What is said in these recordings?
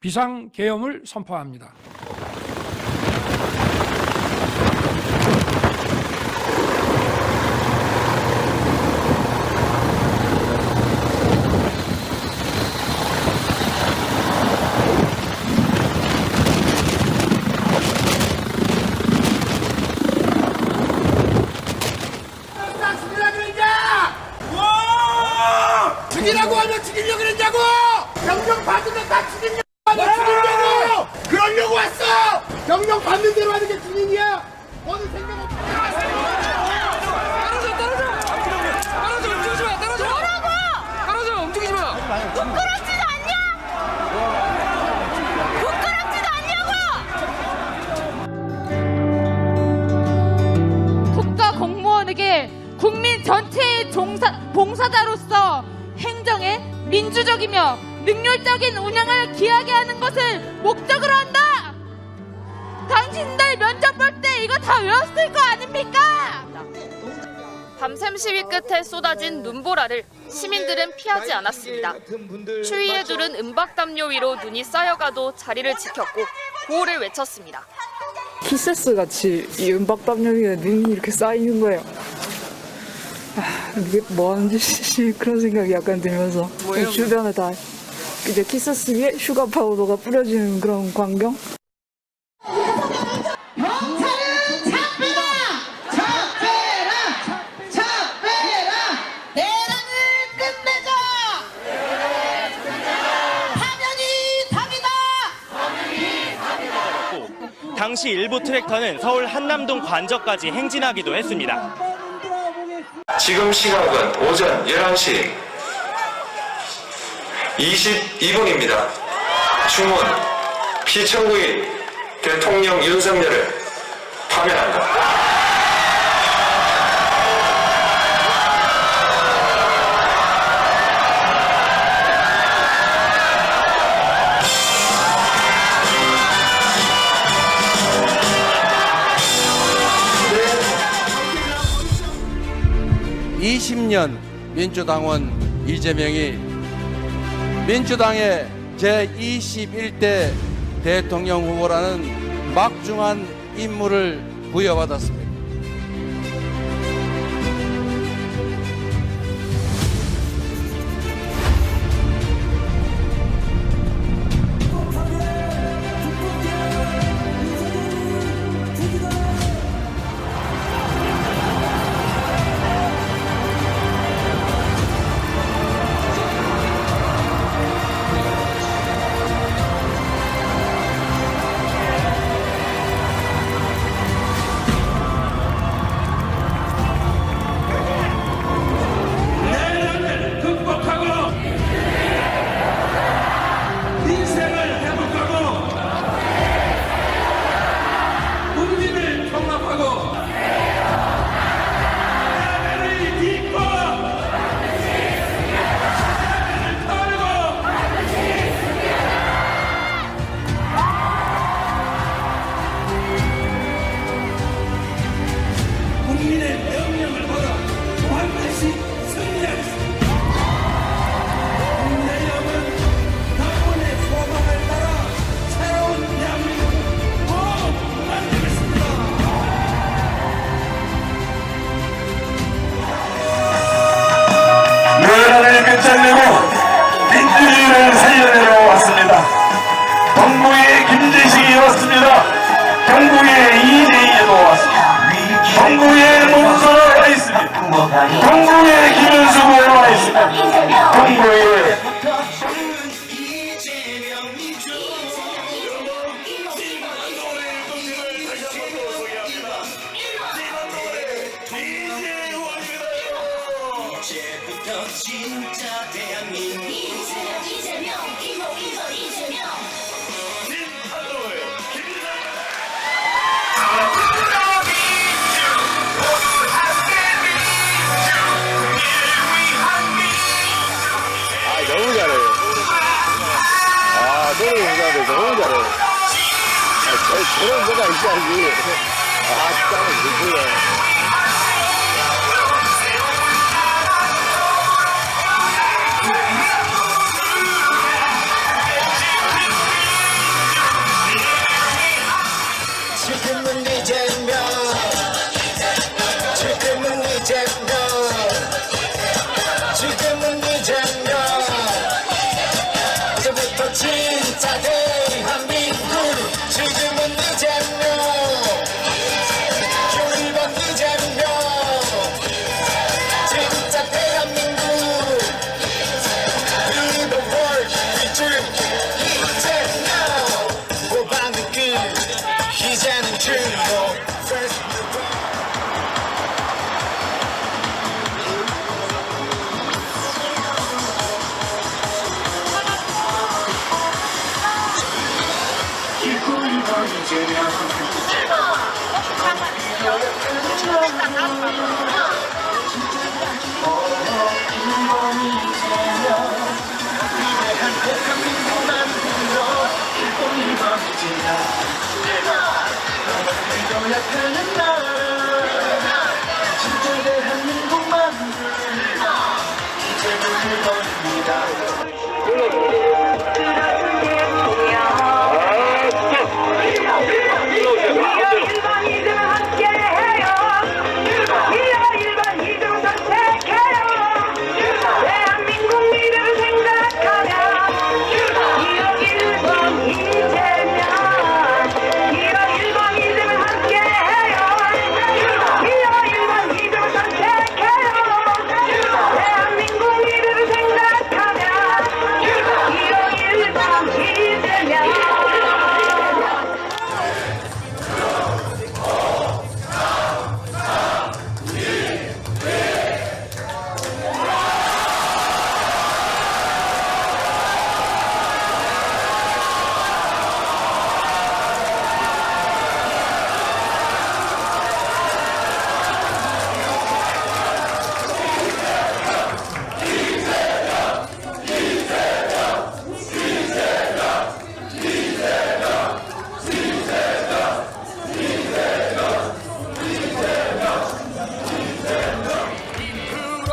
비상계엄을 선포합니다. 죽이라고 하면 죽이려고 그랬냐고! 명령 받으면 다 죽이려고 하면 죽이려고! 그러려고 왔어! 명령 받는 대로 하는 게 군인이야! 너는 생각 없어! 떨어져 움직이지 마. 떨어져. 뭐라고? 떨어져 움직이지 마. 부끄럽지도 않냐? 부끄럽지도 않냐고! 국가 공무원에게 국민 전체의 봉사자로서 행정의 민주적이며 능률적인 운영을 기하게 하는 것을 목적으로 한다. 당신들 면접 볼 때 이거 다 외웠을 거 아닙니까? 밤샘 시위 끝에 쏟아진 눈보라를 시민들은 피하지 않았습니다. 추위에 두른 은박담요 위로 눈이 쌓여가도 자리를 지켰고 구호를 외쳤습니다. 키세스 같이 이 은박담요 위에 눈이 이렇게 쌓이는 거예요. 이게 뭐 하는 짓이지? 그런 생각이 약간 들면서 주변에 다 이제 키세스 위에 슈가 파우더가 뿌려지는 그런 광경? 경찰은 잡혀라! 내란을 끝내자! 파면이 답이다! 당시 일부 트랙터는 서울 한남동 관저까지 행진하기도 했습니다. 지금 시각은 오전 11시 22분입니다. 주문 피청구인 대통령 윤석열을 파면한다. 네. 20년 민주당원 이재명이 민주당의 제21대 대통령 후보라는 막중한 임무를 부여받았습니다. 내란을 끝장내고 민주주의를 살려내러 왔습니다. 동구의 김재식이 왔습니다. 동구의 이재희도 왔습니다. 동구의 문서가 와 있습니다. 동구의 김은수가 와 있습니다. 동구의 진짜 대한민국 이재명 너무 잘해요. 노래 연주하는데 너무 잘해요. 저런 거가 있어야지. 참, 누구야.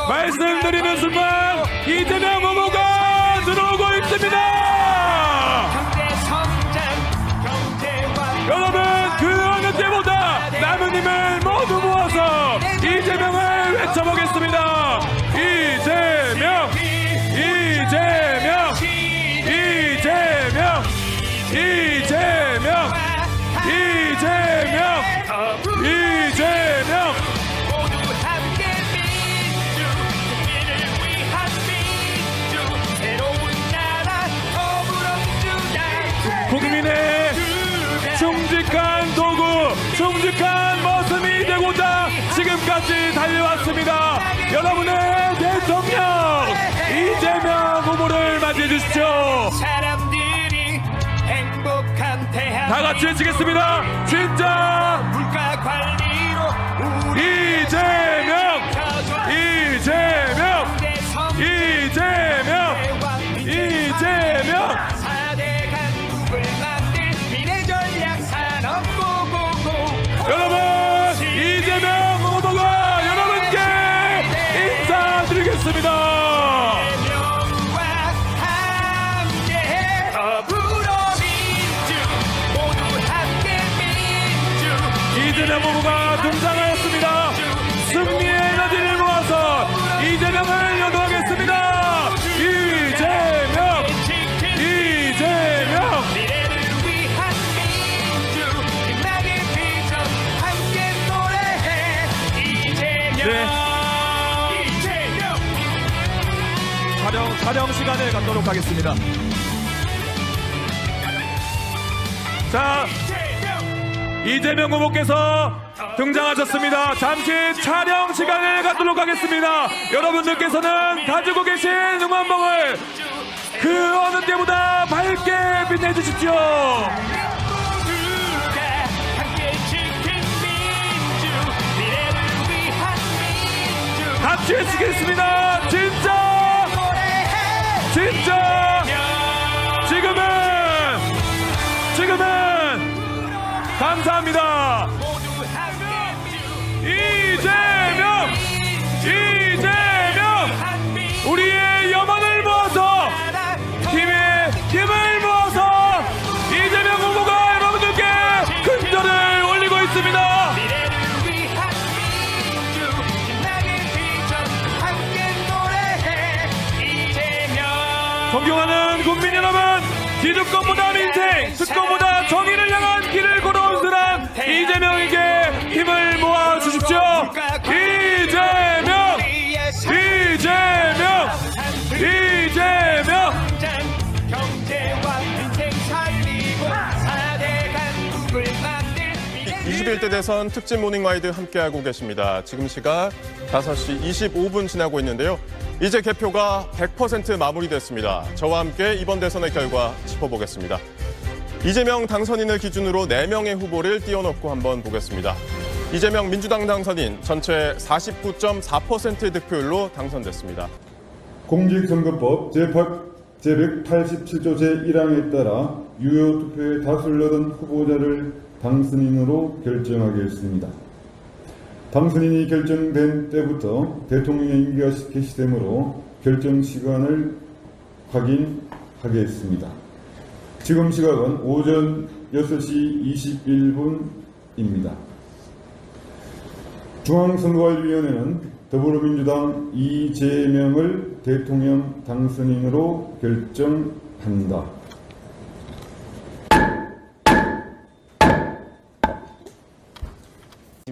말씀드리는 순간 이재명 후보가 들어오고 있습니다. 여러분 그 어느 때보다 남은 힘을 모두 모아서 이재명을 외쳐보겠습니다. 이재명, 이재명, 이재명, 이재명, 이재명, 이재명. 국민의 충직한 도구, 충직한 모습이 되고자 지금까지 달려왔습니다. 여러분의 대통령 이재명 후보를 맞이해 주십시오. 사람들이 행복한 대한 다 같이 외치겠습니다. 진짜 물가 관리로 이재명, 이재명, 이재명, 이재명. 여러분 이재명 후보가 여러분께 인사드리겠습니다. 이재명 후보가 등장하였습니다. 승리의 에너지를 모아서 이재명을 연호하겠습니다. 이재명, 이재명. 네. 촬영 시간을 갖도록 하겠습니다. 자, 이재명 후보께서 등장하셨습니다. 잠시 촬영 시간을 갖도록 하겠습니다. 여러분들께서는 가지고 계신 응원봉을 그 어느 때보다 밝게 빛내주십시오. 같이 외치겠습니다. 진짜, 진짜, 지금은 감사합니다. 이재명, 이재명, 우리의 염원을 모아서 힘을 모아서 이재명 후보가 여러분들께 큰절을 올리고 있습니다. 존경하는 국민 여러분, 기득권보다 민생, 특권보다 정의를 향한 길을 걸어온 사람 이재명에게 힘을 모아 주십시오. 이재명, 이재명, 이재명. 21대 대선 특집 모닝와이드 함께하고 계십니다. 지금 시각 5시 25분 지나고 있는데요. 이제 개표가 100% 마무리됐습니다. 저와 함께 이번 대선의 결과 짚어보겠습니다. 이재명 당선인을 기준으로 4명의 후보를 띄워놓고 한번 보겠습니다. 이재명 민주당 당선인 전체 49.4%의 득표율로 당선됐습니다. 공직선거법 제187조 제1항에 따라 유효 투표에 다수를 얻은 후보자를 당선인으로 결정하겠습니다. 당선인이 결정된 때부터 대통령의 임기가 개시되므로 결정 시간을 확인하겠습니다. 지금 시각은 오전 6시 21분입니다. 중앙선거관리위원회는 더불어민주당 이재명을 대통령 당선인으로 결정한다.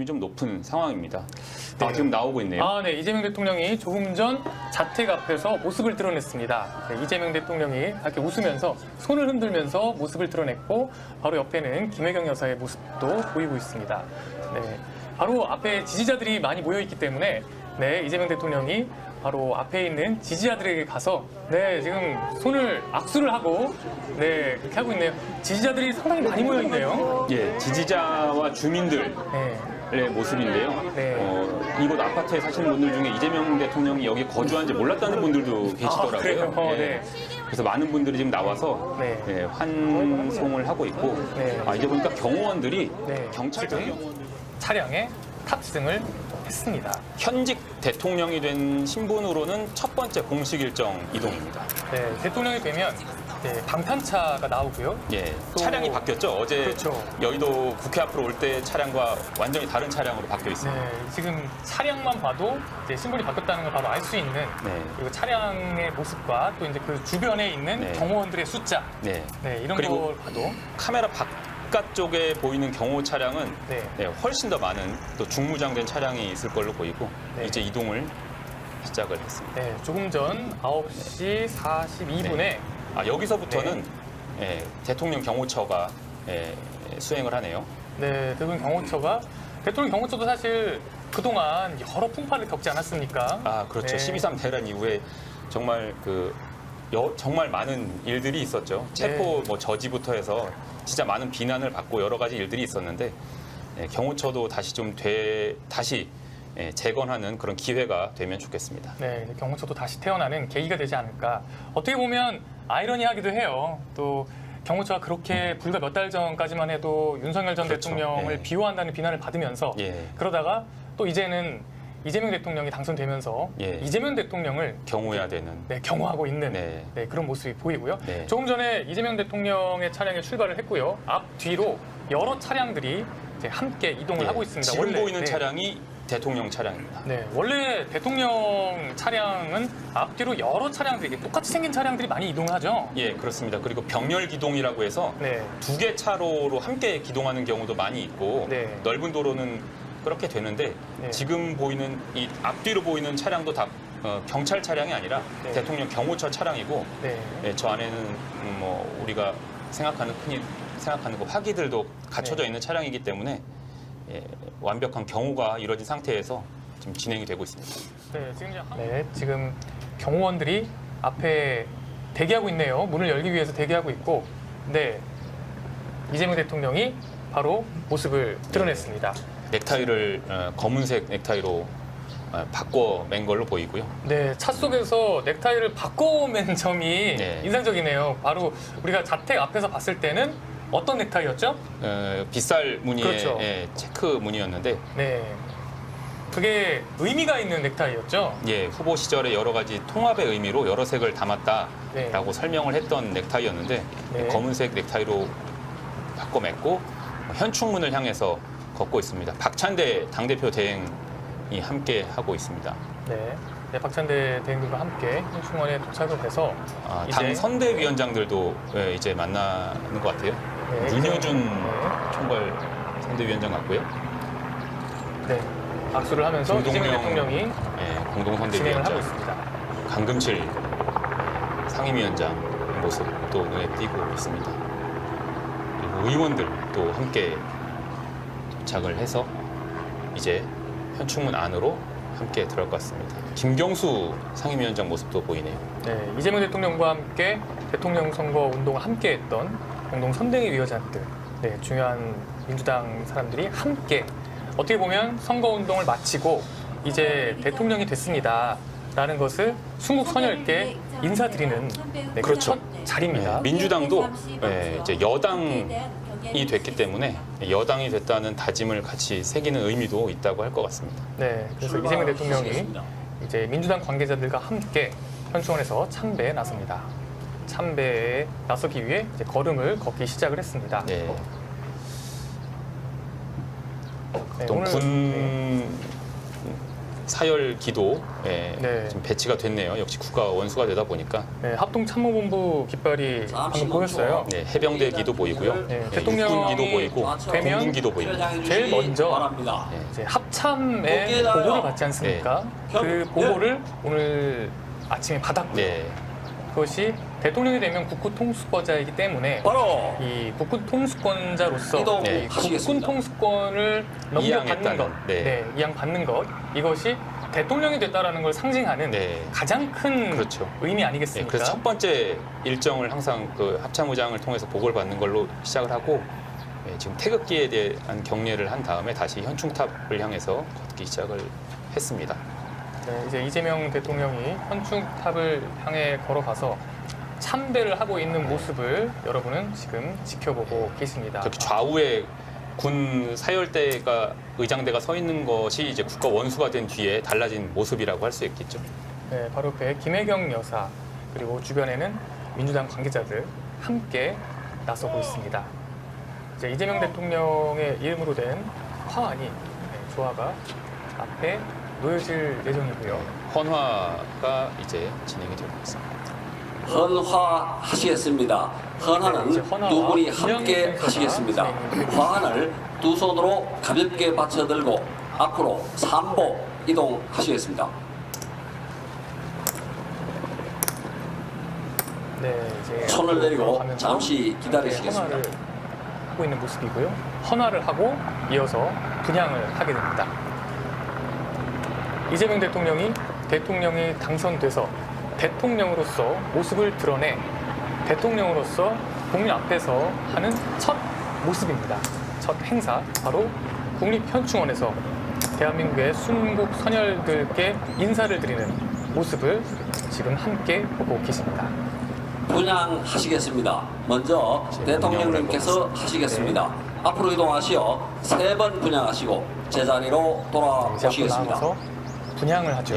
좀 높은 상황입니다. 지금 나오고 있네요. 네. 이재명 대통령이 조금 전 자택 앞에서 모습을 드러냈습니다. 네, 이재명 대통령이 이렇게 웃으면서 손을 흔들면서 모습을 드러냈고 바로 옆에는 김혜경 여사의 모습도 보이고 있습니다. 네, 바로 앞에 지지자들이 많이 모여 있기 때문에 네, 이재명 대통령이 바로 앞에 있는 지지자들에게 가서 네, 지금 손을 악수를 하고 네, 그렇게 하고 있네요. 지지자들이 상당히 많이 모여 있네요. 예, 지지자와 주민들. 의 모습인데요. 네. 이곳 아파트에 사시는 분들 중에 이재명 대통령이 여기 거주한지 몰랐다는 분들도 계시더라고요. 그래요? 네. 그래서 많은 분들이 지금 나와서 네. 환송을 하고 있고 네. 이제 보니까 경호원들이 네. 경찰청 차량에 탑승을 했습니다. 현직 대통령이 된 신분으로는 첫 번째 공식 일정 이동입니다. 네, 대통령이 되면 네, 방탄차가 나오고요. 예, 차량이 바뀌었죠. 어제 그렇죠. 여의도 국회 앞으로 올 때 차량과 완전히 다른 차량으로 바뀌어 있습니다. 네, 지금 차량만 봐도 이제 신분이 바뀌었다는 걸 바로 알 수 있는 네. 그리고 차량의 모습과 또 이제 그 주변에 있는 네. 경호원들의 숫자 네. 네, 이런 그리고 걸 봐도 카메라 바깥쪽에 보이는 경호 차량은 네. 훨씬 더 많은 또 중무장된 차량이 있을 걸로 보이고 네. 이제 이동을 시작을 했습니다. 네, 조금 전 9시 42분에 여기서부터는 대통령 경호처가 수행을 하네요. 네, 대통령 경호처가 대통령 경호처도 사실 그동안 여러 풍파를 겪지 않았습니까? 그렇죠. 네. 12.3 대란 이후에 정말 정말 많은 일들이 있었죠. 체포 저지부터 해서 진짜 많은 비난을 받고 여러 가지 일들이 있었는데 경호처도 다시 재건하는 그런 기회가 되면 좋겠습니다. 네, 경호처도 다시 태어나는 계기가 되지 않을까. 어떻게 보면 아이러니하기도 해요. 또 경호처가 그렇게 불과 몇 달 전까지만 해도 윤석열 전 그렇죠. 대통령을 비호한다는 비난을 받으면서 그러다가 또 이제는 이재명 대통령이 당선되면서 이재명 대통령을 경호해야 되는 경호하고 있는 그런 모습이 보이고요. 조금 전에 이재명 대통령의 차량에 출발을 했고요. 앞뒤로 여러 차량들이 이제 함께 이동을 하고 있습니다. 지금 보이는 차량이 대통령 차량입니다. 네, 원래 대통령 차량은 앞뒤로 여러 차량들이 똑같이 생긴 차량들이 많이 이동을 하죠. 예, 그렇습니다. 그리고 병렬 기동이라고 해서 두 개 차로로 함께 기동하는 경우도 많이 있고 넓은 도로는 그렇게 되는데 지금 보이는 이 앞뒤로 보이는 차량도 다 경찰 차량이 아니라 대통령 경호처 차량이고 저 안에는 우리가 생각하는 그 화기들도 갖춰져 있는 차량이기 때문에 완벽한 경호가 이루어진 상태에서 지금 진행이 되고 있습니다. 지금 경호원들이 앞에 대기하고 있네요. 문을 열기 위해서 대기하고 있고, 이재명 대통령이 바로 모습을 드러냈습니다. 넥타이를 검은색 넥타이로 바꿔 맨 걸로 보이고요. 네, 차 속에서 넥타이를 바꿔 맨 점이 인상적이네요. 바로 우리가 자택 앞에서 봤을 때는 어떤 넥타이였죠? 빗살 무늬의 그렇죠. 체크 무늬였는데 그게 의미가 있는 넥타이였죠? 예, 후보 시절에 여러 가지 통합의 의미로 여러 색을 담았다라고 설명을 했던 넥타이였는데 검은색 넥타이로 바꿔 맸고 현충문을 향해서 걷고 있습니다. 박찬대 당대표 대행이 함께 하고 있습니다. 박찬대 대행들과 함께 현충원에 도착을 해서 당 선대위원장들도 이제 만나는 것 같아요. 윤여준 총괄 선대위원장 같고요. 악수를 하면서 이재명 대통령이 공동선대위원장 진행을 하고 있습니다. 강금실 상임위원장 모습도 눈에 띄고 있습니다. 그리고 의원들도 함께 도착을 해서 이제 현충문 안으로 함께 들어갈 것 같습니다. 김경수 상임위원장 모습도 보이네요. 이재명 대통령과 함께 대통령 선거 운동을 함께 했던 공동 선대위 위원장들, 중요한 민주당 사람들이 함께 어떻게 보면 선거운동을 마치고 이제 대통령이 됐습니다. 라는 것을 순국 선열께 인사드리는 그렇죠. 첫 자리입니다. 민주당도 이제 여당이 됐기 때문에 여당이 됐다는 다짐을 같이 새기는 의미도 있다고 할 것 같습니다. 네, 그래서 이재명 대통령이 이제 민주당 관계자들과 함께 현충원에서 참배에 나섭니다. 참배에 나서기 위해 이제 걸음을 걷기 시작을 했습니다. 네. 네, 또 오늘- 군 사열 기도에 좀 배치가 됐네요. 역시 국가 원수가 되다 보니까. 네, 합동참모본부 깃발이 방금 보였어요. 네, 해병대 기도 보이고요. 네, 네, 대통령이 육군 기도 보이고 되면 공군 기도 보이고. 제일 먼저 이제 합참의 보고를 받지 않습니까? 그 보고를 오늘 아침에 받았고요. 네. 그것이 대통령이 되면 국군 통수권자이기 때문에 이 국군 통수권자로서 이 국군 통수권을 넘겨받는 것, 이양받는 것, 이것이 대통령이 됐다라는 걸 상징하는 가장 큰 의미 아니겠습니까? 그래서 첫 번째 일정을 항상 그 합참의장을 통해서 보고를 받는 걸로 시작을 하고 지금 태극기에 대한 경례를 한 다음에 다시 현충탑을 향해서 걷기 시작을 했습니다. 네, 이제 이재명 대통령이 현충탑을 향해 걸어가서 참배를 하고 있는 모습을 여러분은 지금 지켜보고 계십니다. 저기 좌우에 군 사열대가 의장대가 서 있는 것이 이제 국가 원수가 된 뒤에 달라진 모습이라고 할 수 있겠죠. 네, 바로 옆에 김혜경 여사 그리고 주변에는 민주당 관계자들 함께 나서고 있습니다. 이제 이재명 대통령의 이름으로 된 화환이 조화가 앞에 놓여질 예정이고요. 헌화가 이제 진행이 되고 있습니다. 헌화하시겠습니다. 헌화는 두 분이 함께 하시겠습니다. 화환을 두 손으로 가볍게 받쳐들고 앞으로 3보 이동하시겠습니다. 네, 이제 손을 내리고 잠시 기다리시겠습니다. 헌화를 하고 있는 모습이고요. 헌화를 하고 이어서 분향을 하게 됩니다. 이재명 대통령이 당선돼서 대통령으로서 모습을 드러내 대통령으로서 국민 앞에서 하는 첫 모습입니다. 첫 행사, 바로 국립현충원에서 대한민국의 순국 선열들께 인사를 드리는 모습을 지금 함께 보고 계십니다. 분향하시겠습니다. 먼저 대통령님께서 하시겠습니다. 앞으로 이동하시어 3번 분향하시고 제자리로 돌아오시겠습니다. 나와서 분향을 하죠.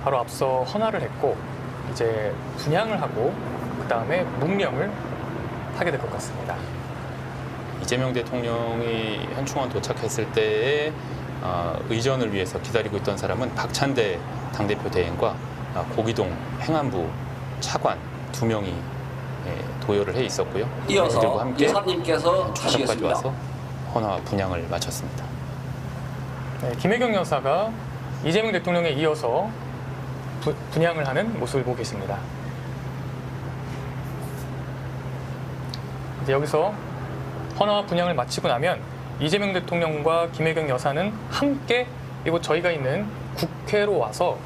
바로 앞서 헌화를 했고 이제 분향을 하고 그 다음에 묵념을 하게 될 것 같습니다. 이재명 대통령이 현충원 도착했을 때에 의전을 위해서 기다리고 있던 사람은 박찬대 당대표 대행과 고기동 행안부 차관 2명이 도열을 해 있었고요. 이어서 이들과 함께 여사님께서 현충탑까지 하시겠습니다. 와서 헌화 분향을 마쳤습니다. 네, 김혜경 여사가 이재명 대통령에 이어서 분향을 하는 모습을 보고 계십니다. 이제 여기서 헌화와 분향을 마치고 나면 이재명 대통령과 김혜경 여사는 함께 이곳 저희가 있는 국회로 와서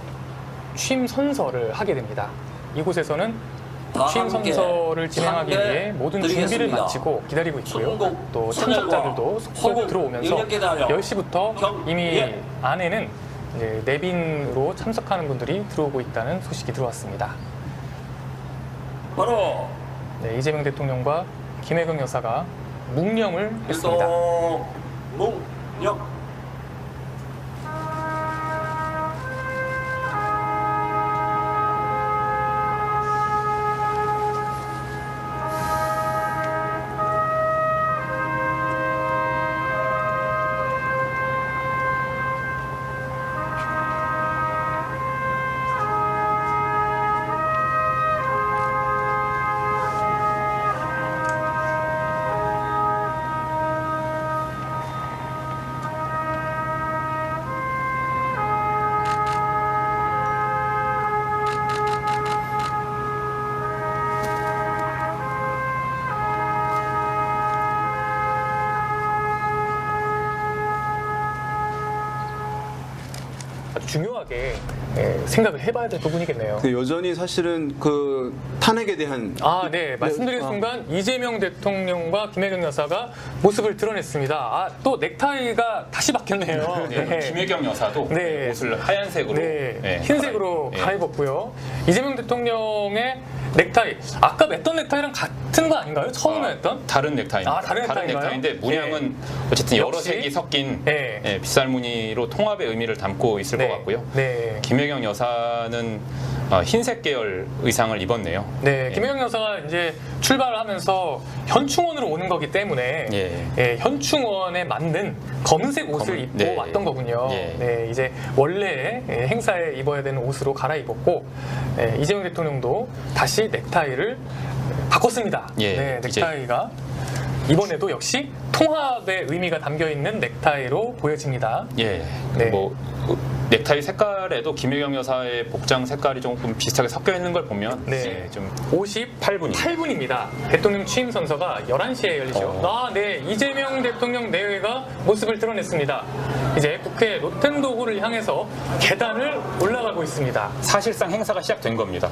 취임 선서를 하게 됩니다. 이곳에서는 취임 선서를 진행하기 위해 모든 준비를 마치고 기다리고 있고요. 또 참석자들도 속속 들어오면서 10시부터 이미 안에는 이제 내빈으로 참석하는 분들이 들어오고 있다는 소식이 들어왔습니다. 바로 이재명 대통령과 김혜경 여사가 묵념을 했습니다. 묵념. 중요하게 생각을 해봐야 될 부분이겠네요. 여전히 사실은 그 탄핵에 대한 말씀드린 순간 이재명 대통령과 김혜경 여사가 모습을 드러냈습니다. 또 넥타이가 다시 바뀌었네요. 김혜경 여사도 옷을 하얀색으로, 흰색으로 갈아입었고요. 이재명 대통령의 넥타이, 아까 맸던 넥타이랑 같은 거 아닌가요? 처음에 했던? 다른 넥타이입니다. 다른 넥타이인데 문양은 어쨌든 여러 역시? 색이 섞인 빗살무늬로 통합의 의미를 담고 있을 것 같고요. 김혜경 여사는 흰색 계열 의상을 입었네요. 김혜경 여사가 이제 출발을 하면서 현충원으로 오는 거기 때문에 현충원에 맞는 검은색 옷을 입고 왔던 거군요. 이제 원래 행사에 입어야 되는 옷으로 갈아입었고 이재명 대통령도 다시 넥타이를 바꿨습니다. 넥타이가 이번에도 역시 통합의 의미가 담겨 있는 넥타이로 보여집니다. 넥타이 색깔에도 김혜경 여사의 복장 색깔이 조금 비슷하게 섞여 있는 걸 보면 좀 58분입니다. 대통령 취임 선서가 11시에 열리죠. 이재명 대통령 내외가 모습을 드러냈습니다. 이제 국회 로텐도구를 향해서 계단을 올라가고 있습니다. 사실상 행사가 시작된 겁니다.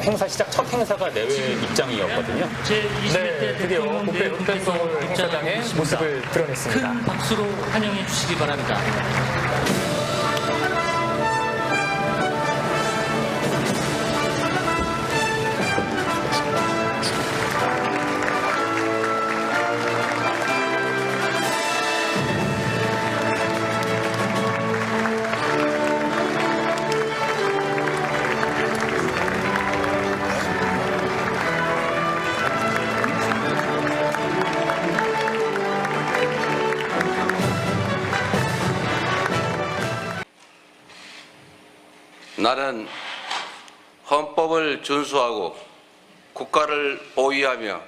행사 시작 첫 행사가 내외 입장이었거든요. 드디어 국회 로텐도구 행사장의 모습을 드러냈습니다. 큰 박수로 환영해 주시기 바랍니다. 나는 헌법을 준수하고 국가를 보위하며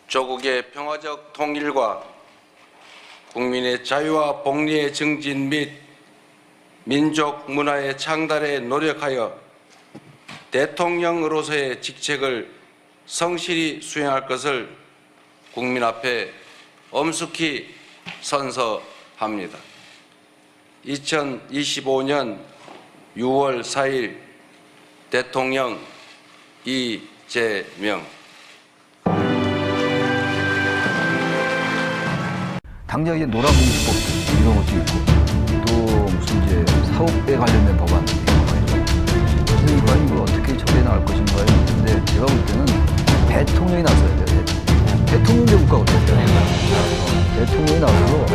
조국의 평화적 통일과 국민의 자유와 복리의 증진 및 민족 문화의 창달에 노력하여 대통령으로서의 직책을 성실히 수행할 것을 국민 앞에 엄숙히 선서합니다. 2025년 6월 4일 대통령 이재명. 당장 이제 노란봉투법 이런 것도 있고 또 무슨 이제 사업에 관련된 법안도 있고 그래서 이건 이걸 어떻게 처리해 나갈 것인가요? 근데 제가 볼 때는 대통령이 나서야 돼요. 대통령제 국가거든요. 대통령이 나서서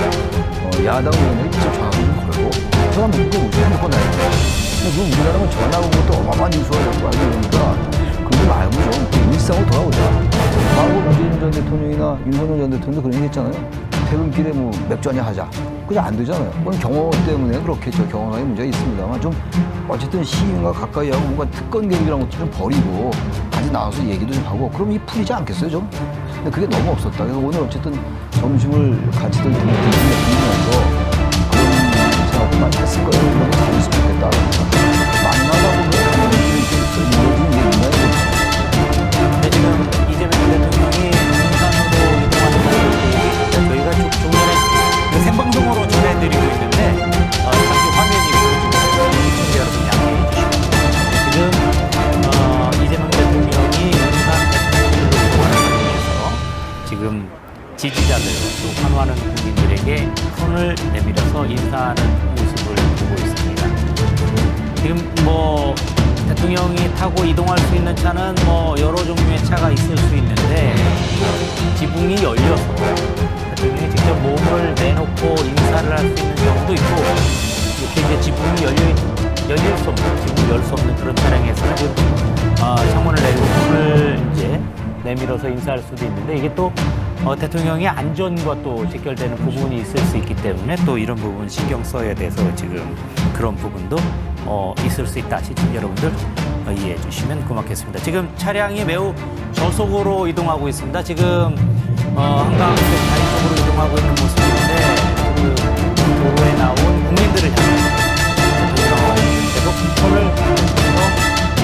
야당 의원들이 직접 전화를 걸고 전화 문제 무조건 나야 돼요. 근데 그 우리나라는 전화하고 것도 어마어마한 뉴스가 자꾸 알고 있으니까 그거 말고 좀 일상으로 돌아오자. 과거 문재인 전 대통령이나 윤석열 전 대통령도 그런 얘기 했잖아요. 퇴근길에 뭐 맥주 한잔 하자. 그냥 안 되잖아요. 그건 경호 때문에 그렇겠죠. 경호상의 문제가 있습니다만 좀 어쨌든 시민과 가까이 하고 뭔가 특권 계획이라는 것도 좀 버리고 같이 나와서 얘기도 좀 하고 그럼 이 풀리지 않겠어요 좀? 근데 그게 너무 없었다. 그래서 오늘 어쨌든 점심을 같이들 드시면서 그런 생각을 많이 했을 거예요. 그런 거 잘했으면 좋겠다. 만나다 보면 가만히 이루어진 얘기인가요? 지금 이재명 대통령이 용산으로 이동하는 저희가 조금전에 생방송으로 전해드리고 있는데 잠시 화면이 보여지고 시청자 여러분 양해해 주시고 지금 이재명 대통령이 용산 대통령으로 이동하는 과정에서 지금 지지자들 또 환호하는 국민들에게 손을 내밀어서 인사하는 모습을 보고 있습니다. 지금 뭐 대통령이 타고 이동할 수 있는 차는 뭐 여러 종류의 차가 있을 수 있는데 지붕이 열려서 대통령이 직접 몸을 내놓고 인사를 할 수 있는 경우도 있고 이렇게 이제 지붕이 열릴 수 없는, 지붕을 열 수 없는 그런 차량에서는 지금 창문을 내리고 손을 이제 내밀어서 인사할 수도 있는데 이게 또 대통령의 안전과 또 직결되는 부분이 있을 수 있기 때문에 또 이런 부분 신경 써야 돼서 지금 그런 부분도 있을 수 있다. 시청자 여러분들 이해해 주시면 고맙겠습니다. 지금 차량이 매우 저속으로 이동하고 있습니다. 지금 한강 다리 쪽으로 이동하고 있는 모습인데 그 도로에 나온 국민들을 향해 대통령 계속 손을 들면서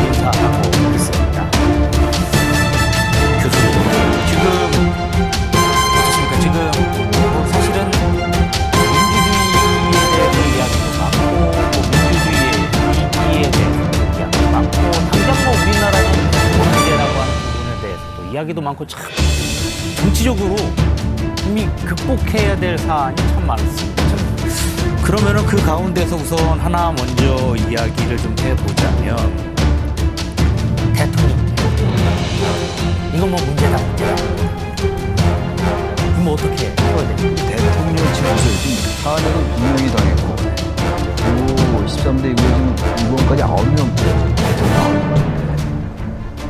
인사하고 있습니다. 교수님 지금 어떻습니까? 지금 사실은 민주주의에 대해서 이야기 이야기도 많고 참 정치적으로 이미 극복해야 될 사안이 참 많습니다. 그러면은 그 가운데서 우선 하나 먼저 이야기를 좀 해보자면 대통령. 이건 뭐 문제다. 이거 뭐 어떻게 해야 돼? 대통령 지금 보세요. 탄핵은 2명이 당했고, 그리고 13대 이후에 지금 이번까지 9명.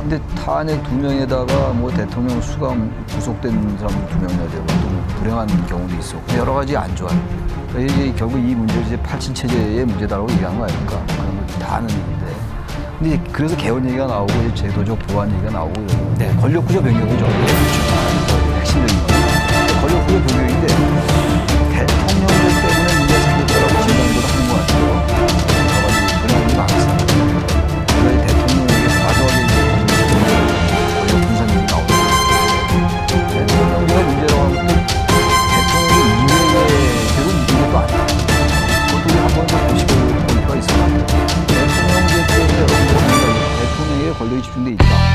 근데 탄핵 2명에다가 뭐 대통령 수감 구속된 사람 2명이나 되고 또 불행한 경우도 있었고 여러 가지 안 좋아요. 그러니까 이제 결국 이 문제를 이제 8친 체제의 문제다라고 얘기하는 거 아닙니까? 그런 걸 다 아는 얘기인데. 근데 그래서 개헌 얘기가 나오고 이제 제도적 보완 얘기가 나오고 네. 권력구조 변경이죠. 핵심적인 거. 권력구조 변경인데 대통령제 때문에 문제가 생겼다라고 진단도 하는 것 같아요. 그래가지고 그런 게 많습니다. 그래서 대통령에게 과도하게 권력 분산 얘기 나오고 대통령제가 문제라고 하면 또 대통령이 이외의 대로 묻은 것도 아니에요. 그것도 우리 한번 더 보시고 볼 필요가 있을 것 같아요. 대통령제 때문에 여러분들 대통령에게 권력이 집중돼 있다.